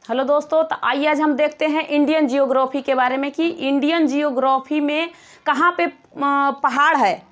Hello दोस्तों, तो आइए आज हम देखते हैं इंडियन जियोग्राफी के बारे में कि इंडियन जियोग्राफी में कहाँ पे पहाड़ है,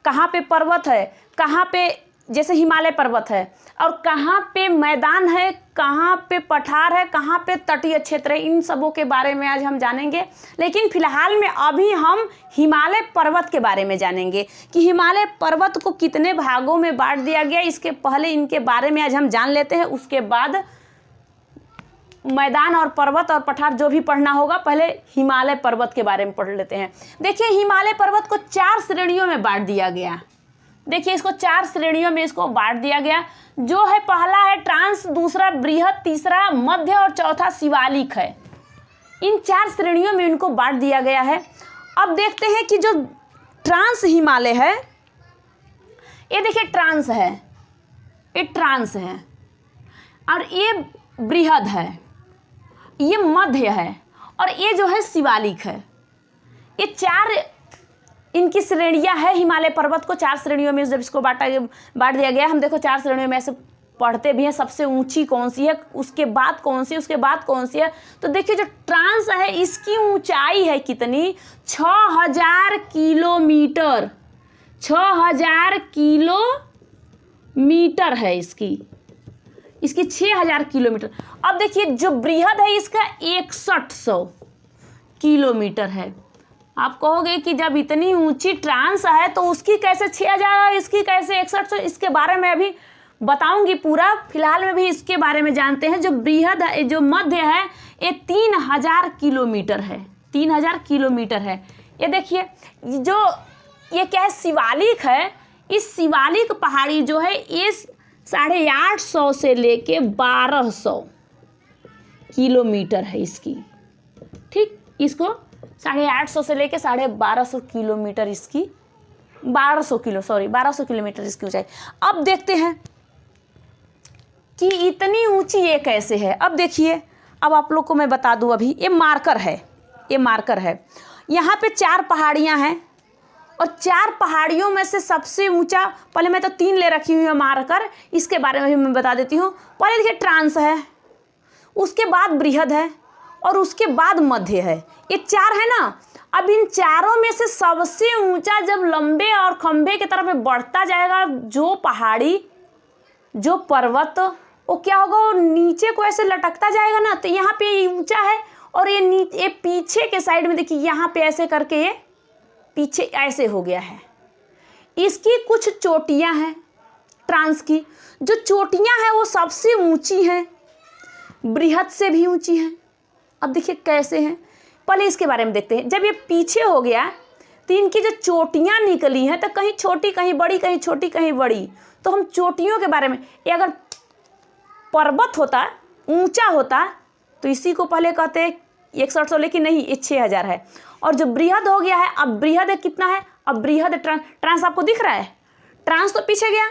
कहाँ पे पर्वत है, कहाँ पे जैसे हिमालय पर्वत है और कहाँ पे मैदान है, कहाँ पे पठार है, कहाँ पे तटीय क्षेत्र है। इन सबों के बारे में आज हम जानेंगे। लेकिन फिलहाल में अभी हम हिमालय पर्वत के बारे में जानेंगे कि हिमालय पर्वत को कितने भागों में बांट दिया गया। इसके पहले इनके बारे में आज हम जान लेते हैं, उसके बाद मैदान और पर्वत और पठार जो भी पढ़ना होगा। पहले हिमालय पर्वत के बारे में पढ़ लेते हैं। देखिए, हिमालय पर्वत को 4 श्रेणियों में बांट दिया गया। देखिए, इसको 4 श्रेणियों में इसको बांट दिया गया। जो है पहला है ट्रांस, दूसरा बृहद, तीसरा मध्य और चौथा शिवालिक है। इन 4 श्रेणियों में इनको बांट दिया गया है। अब देखते हैं कि जो ट्रांस हिमालय है, ये देखिए ट्रांस है, ये ट्रांस है और ये बृहद है, ये मध्य है और ये जो है शिवालिक है। ये 4 इनकी श्रेणियां है। हिमालय पर्वत को 4 श्रेणियों में जब इसको बांट दिया गया, हम देखो 4 श्रेणियों में ऐसे पढ़ते भी हैं। सबसे ऊंची कौन सी है, उसके बाद कौन सी, उसके बाद कौन सी है। तो देखिए, जो ट्रांस है इसकी ऊंचाई है कितनी, 6000 किलोमीटर। 6000 किलोमीटर है इसकी 6000 किलोमीटर। अब देखिए, जो बृहद है इसका 6100 किलोमीटर है। आप कहोगे कि जब इतनी ऊंची ट्रांस है तो उसकी कैसे 6000 है, इसकी कैसे 6100, इसके बारे में अभी बताऊंगी पूरा। फिलहाल में भी इसके बारे में जानते हैं। जो बृहद है, जो मध्य है, ये 3000 किलोमीटर है। 3000 किलोमीटर है। ये देखिए, जो ये क्या है, शिवालिक है। इस शिवालिक पहाड़ी जो है ये 850 से लेके 1200 किलोमीटर है इसकी। ठीक, इसको 850 से लेके 1250 किलोमीटर इसकी 1200 किलोमीटर इसकी ऊंचाई। अब देखते हैं कि इतनी ऊंची ये कैसे है। अब देखिए, अब आप लोग को मैं बता दूं, अभी ये मार्कर है, ये मार्कर है। यहाँ पे 4 पहाड़ियाँ हैं और 4 पहाड़ियों में से सबसे ऊंचा, पहले मैं तो 3 ले रखी हुई है मार्कर, इसके बारे में भी मैं बता देती हूँ। पहले देखिए ट्रांस है, उसके बाद बृहद है और उसके बाद मध्य है। ये 4 है ना। अब इन चारों में से सबसे ऊंचा जब लंबे और खंभे की तरफ बढ़ता जाएगा जो पहाड़ी, जो पर्वत, वो क्या होगा, वो नीचे को ऐसे लटकता जाएगा ना। तो यहाँ पे ये ऊंचा है और ये पीछे के साइड में देखिए, यहाँ पे ऐसे करके ये पीछे ऐसे हो गया है। इसकी कुछ चोटियां हैं ट्रांस की। जो चोटियां हैं वो सबसे ऊंची हैं, बृहद से भी ऊंची हैं। अब देखिए कैसे हैं, पहले इसके बारे में देखते हैं। जब ये पीछे हो गया तो इनकी जो चोटियां निकली हैं, तो कहीं छोटी कहीं बड़ी, कहीं छोटी कहीं बड़ी। तो हम चोटियों के बारे में, ये अगर पर्वत होता, ऊंचा होता, तो इसी को पहले कहते हैं 6100, लेकिन नहीं, ये 6000 है। और जो बृहद हो गया है, अब बृहद कितना है, अब बृहद ट्रांस आपको दिख रहा है। ट्रांस तो पीछे गया,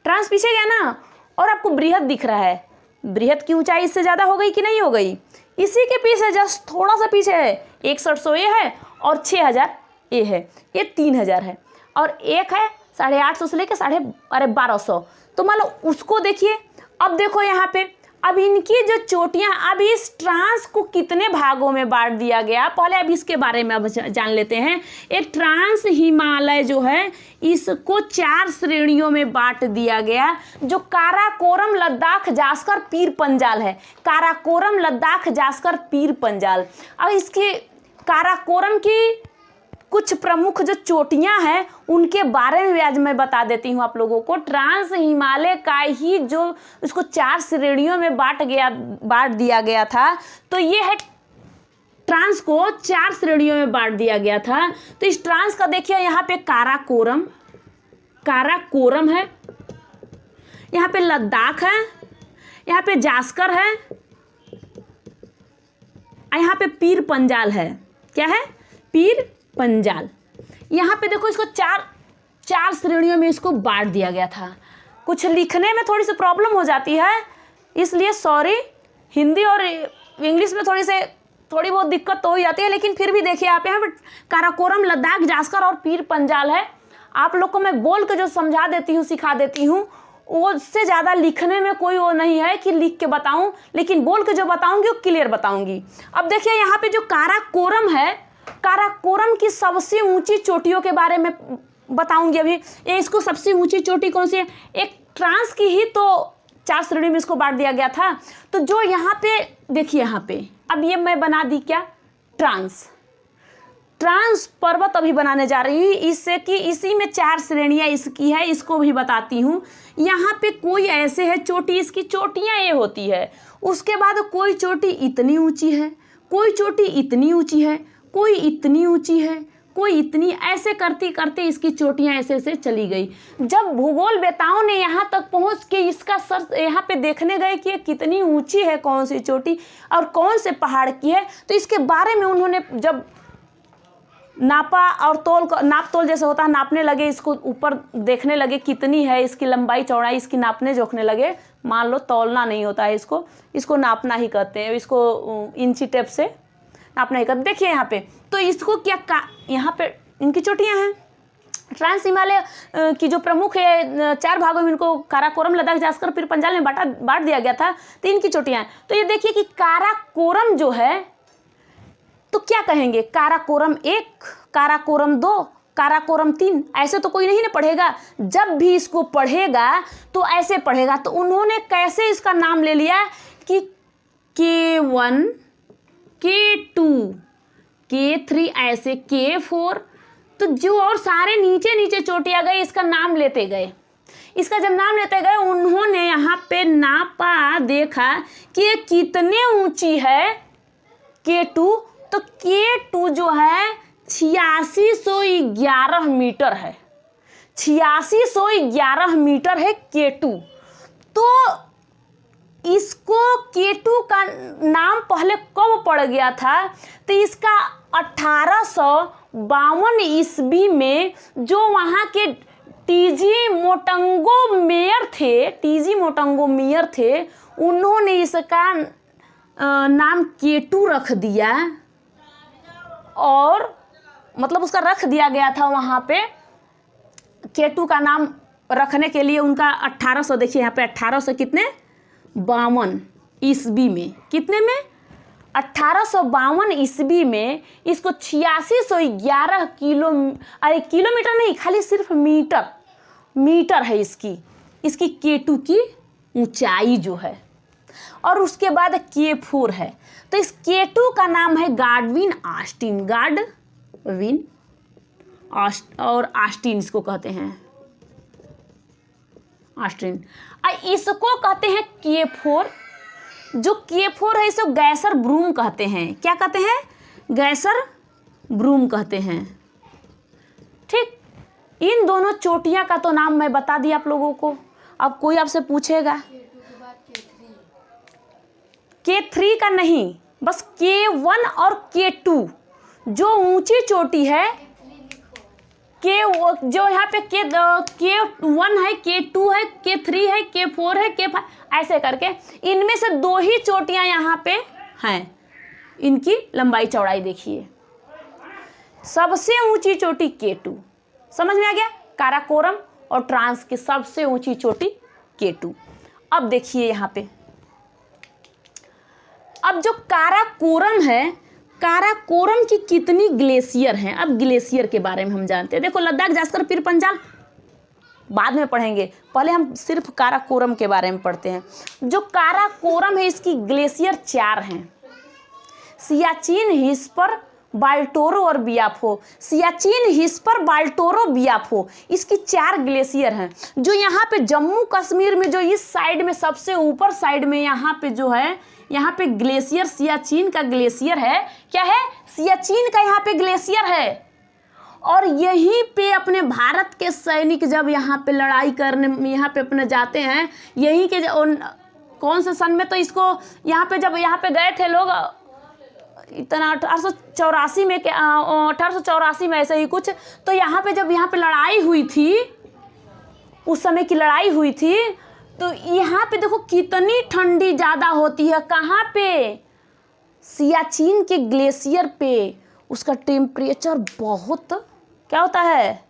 ट्रांस पीछे गया ना, और आपको बृहद दिख रहा है। बृहद की ऊंचाई इससे ज़्यादा हो गई कि नहीं हो गई, इसी के पीछे जस्ट थोड़ा सा पीछे है। 6100 ये है और 6000 ये है, ये 3000 है और एक है 850 से लेकर 1200। तो मान लो उसको देखिए। अब देखो यहाँ पे, अब इनकी जो चोटियां, अब इस ट्रांस को कितने भागों में बांट दिया गया, पहले अब इसके बारे में अब जान लेते हैं। ये ट्रांस हिमालय जो है इसको 4 श्रेणियों में बांट दिया गया। जो काराकोरम, लद्दाख, जास्कर, पीर पंजाल है। काराकोरम, लद्दाख, जास्कर, पीर पंजाल। अब इसकी काराकोरम की कुछ प्रमुख जो चोटियां हैं उनके बारे में भी आज मैं बता देती हूँ आप लोगों को। ट्रांस हिमालय का ही जो उसको 4 श्रेणियों में बांट दिया गया था। तो ये है, ट्रांस को 4 श्रेणियों में बांट दिया गया था। तो इस ट्रांस का देखिए, यहाँ पे काराकोरम है, यहाँ पे लद्दाख है, यहाँ पे जास्कर है, यहाँ पे पीर पंजाल है। क्या है, पीर पंजाल। यहाँ पे देखो, इसको 4 श्रेणियों में इसको बांट दिया गया था। कुछ लिखने में थोड़ी सी प्रॉब्लम हो जाती है, इसलिए सॉरी। हिंदी और इंग्लिश में थोड़ी बहुत दिक्कत तो हो जाती है, लेकिन फिर भी देखिए आप यहाँ पे काराकोरम, लद्दाख, जास्कर और पीर पंजाल है। आप लोग को मैं बोल के जो समझा देती हूँ, सिखा देती हूँ, वो उससे ज़्यादा लिखने में कोई वो नहीं है कि लिख के बताऊं, लेकिन बोल के जो बताऊंगी वो क्लियर बताऊंगी। अब देखिए यहाँ पे जो काराकोरम है, काराकोरम की सबसे ऊंची चोटियों के बारे में बताऊंगी अभी। ये इसको सबसे ऊंची चोटी कौन सी है, एक ट्रांस की ही तो 4 श्रेणी में इसको बांट दिया गया था। तो जो यहाँ पे देखिए, यहाँ पे अब ये मैं बना दी क्या, ट्रांस पर्वत अभी बनाने जा रही हूँ, इससे कि इसी में 4 श्रेणियाँ इसकी है, इसको भी बताती हूँ। यहाँ पे कोई ऐसे है चोटी, इसकी चोटियाँ ये होती है। उसके बाद कोई चोटी इतनी ऊंची है, कोई चोटी इतनी ऊंची है, कोई इतनी ऊंची है, कोई इतनी, ऐसे करते करते इसकी चोटियाँ ऐसे ऐसे चली गई। जब भूगोल वेताओं ने यहाँ तक पहुँच के इसका सर यहाँ पे देखने गए कि ये कितनी ऊंची है कौन सी चोटी और कौन से पहाड़ की है, तो इसके बारे में उन्होंने जब नापा और नाप तोल जैसे होता है, नापने लगे, इसको ऊपर देखने लगे कितनी है इसकी लंबाई चौड़ाई, इसकी नापने जोखने लगे। मान लो तौलना नहीं होता है, इसको नापना ही कहते हैं, इसको इंची टेप से नापना ही कहते। देखिए यहाँ पे तो इसको क्या यहाँ पे इनकी चोटियाँ हैं। ट्रांस हिमालय की जो प्रमुख है 4 भागों में इनको काराकोरम, लद्दाख, जास्कर, पीर पंजाल में बांट दिया गया था। तो इनकी चोटियाँ हैं। तो ये देखिए कि काराकोरम जो है तो क्या कहेंगे, काराकोरम 1, काराकोरम 2, काराकोरम 3, ऐसे तो कोई नहीं ना पढ़ेगा। जब भी इसको पढ़ेगा तो ऐसे पढ़ेगा। तो उन्होंने कैसे इसका नाम ले लिया कि K1, K2, K3, ऐसे K4, तो जो और सारे नीचे नीचे चोटियाँ गए इसका नाम लेते गए। इसका जब नाम लेते गए उन्होंने यहाँ पे नापा, देखा कि ये कितने ऊंची है K2, तो K2 जो है 8611 मीटर है, 8611 मीटर है K2। तो इसको K2 का नाम पहले कब पड़ गया था, तो इसका 1852 ईस्वी में जो वहाँ के टीजी मोटंगो मेयर थे, उन्होंने इसका नाम K2 रख दिया। और मतलब उसका रख दिया गया था वहाँ पे K2 का नाम रखने के लिए उनका 1800, देखिए यहाँ पे 1852 ईस्वी में, कितने में 1852 ईस्वी में इसको 8611 किलोमीटर नहीं, खाली सिर्फ मीटर है इसकी K2 की ऊंचाई जो है। और उसके बाद K4 है। तो इस K2 का नाम है गाडविन और ऑस्टिन इसको कहते हैं, ऑस्टिन। इसको कहते हैं K4। जो K4 है इसको गैसर ब्रूम कहते हैं। क्या कहते हैं, गैसर ब्रूम कहते हैं। ठीक, इन दोनों चोटियां का तो नाम मैं बता दिया आप लोगों को। अब कोई आपसे पूछेगा K3 का नहीं, बस K1 और K2 जो ऊंची चोटी है, जो यहाँ पे K1 है, K2 है, K3 है, K4 है, K5, ऐसे करके इनमें से 2 ही चोटियाँ यहाँ पे हैं। इनकी लंबाई चौड़ाई देखिए, सबसे ऊंची चोटी K2, समझ में आ गया, काराकोरम और ट्रांस की सबसे ऊंची चोटी K2। अब देखिए यहाँ पे, अब जो काराकोरम है, काराकोरम की कितनी ग्लेशियर हैं। अब ग्लेशियर के बारे में हम जानते हैं। देखो लद्दाख, जास्कर, पीर पंजाल बाद में पढ़ेंगे, पहले हम सिर्फ काराकोरम के बारे में पढ़ते हैं। जो काराकोरम है इसकी ग्लेशियर 4 हैं, सियाचिन, हिस्पर, बाल्टोरो और बियाफो। सियाचिन, हिस्पर, बाल्टोरो, बियाफो, इसकी 4 ग्लेशियर हैं। जो यहाँ पे जम्मू कश्मीर में जो इस साइड में सबसे ऊपर साइड में यहाँ पे जो है, यहाँ पे ग्लेशियर सियाचिन का ग्लेशियर है। क्या है, सियाचिन का यहाँ पे ग्लेशियर है। और यहीं पे अपने भारत के सैनिक जब यहाँ पे लड़ाई करने यहाँ पे अपने जाते हैं, यहीं के कौन से सन में, तो इसको यहाँ पे जब यहाँ पे गए थे लोग इतना 1884 में, 1884 में ऐसे ही कुछ। तो यहाँ पे जब यहाँ पे लड़ाई हुई थी, उस समय की लड़ाई हुई थी, तो यहाँ पे देखो कितनी ठंडी ज़्यादा होती है। कहाँ पे, सियाचिन के ग्लेशियर पे उसका टेम्परेचर बहुत क्या होता है,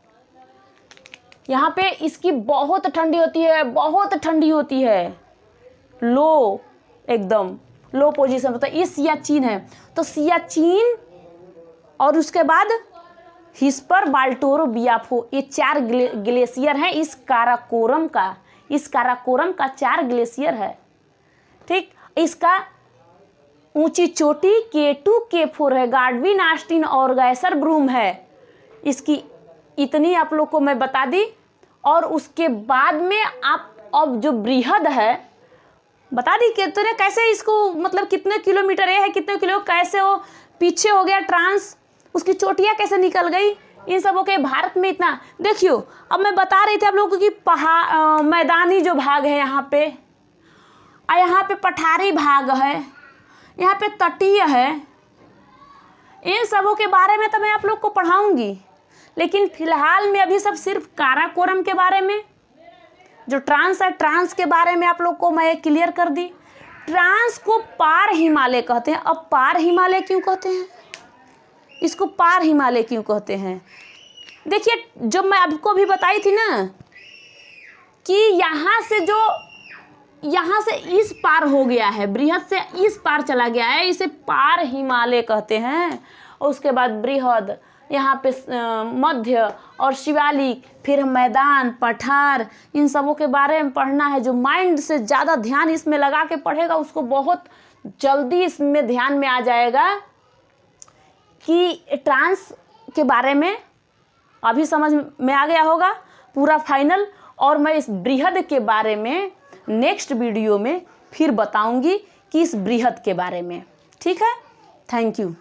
यहाँ पे इसकी बहुत ठंडी होती है, बहुत ठंडी होती है, लो, एकदम लो पोजीशन होता है। ये सियाचिन है, तो सियाचिन और उसके बाद हिस्पर, बाल्टोरो, बियाफो, ये 4 ग्लेशियर हैं इस काराकोरम का। इस काराकोरम का 4 ग्लेशियर है, ठीक। इसका ऊंची चोटी K2 K4 है, गार्डविन, ऑस्टिन और गैसर ब्रूम है। इसकी इतनी आप लोग को मैं बता दी। और उसके बाद में आप अब जो बृहद है बता दी कि तूने कैसे इसको, मतलब कितने किलोमीटर ये है, कितने किलो, कैसे वो पीछे हो गया ट्रांस, उसकी चोटियाँ कैसे निकल गई, इन सबों के भारत में इतना। देखियो अब मैं बता रही थी आप लोगों को कि पहाड़, मैदानी जो भाग है यहाँ पे, और यहाँ पे पठारी भाग है, यहाँ पे तटीय है, इन सबों के बारे में तो मैं आप लोग को पढ़ाऊंगी। लेकिन फिलहाल में अभी सब सिर्फ काराकोरम के बारे में, जो ट्रांस है, ट्रांस के बारे में आप लोग को मैं क्लियर कर दी। ट्रांस को पार हिमालय कहते हैं। अब पार हिमालय क्यों कहते हैं, इसको पार हिमालय क्यों कहते हैं? देखिए जब मैं आपको भी बताई थी ना कि यहाँ से इस पार हो गया है, बृहद से इस पार चला गया है, इसे पार हिमालय कहते हैं। और उसके बाद बृहद, यहाँ पे मध्य और शिवालिक, फिर मैदान, पठार, इन सबों के बारे में पढ़ना है। जो माइंड से ज़्यादा ध्यान इसमें लगा के पढ़ेगा उसको बहुत जल्दी इसमें ध्यान में आ जाएगा कि ट्रांस के बारे में अभी समझ में आ गया होगा पूरा फाइनल। और मैं इस बृहद के बारे में नेक्स्ट वीडियो में फिर बताऊंगी कि इस बृहद के बारे में, ठीक है। Thank you.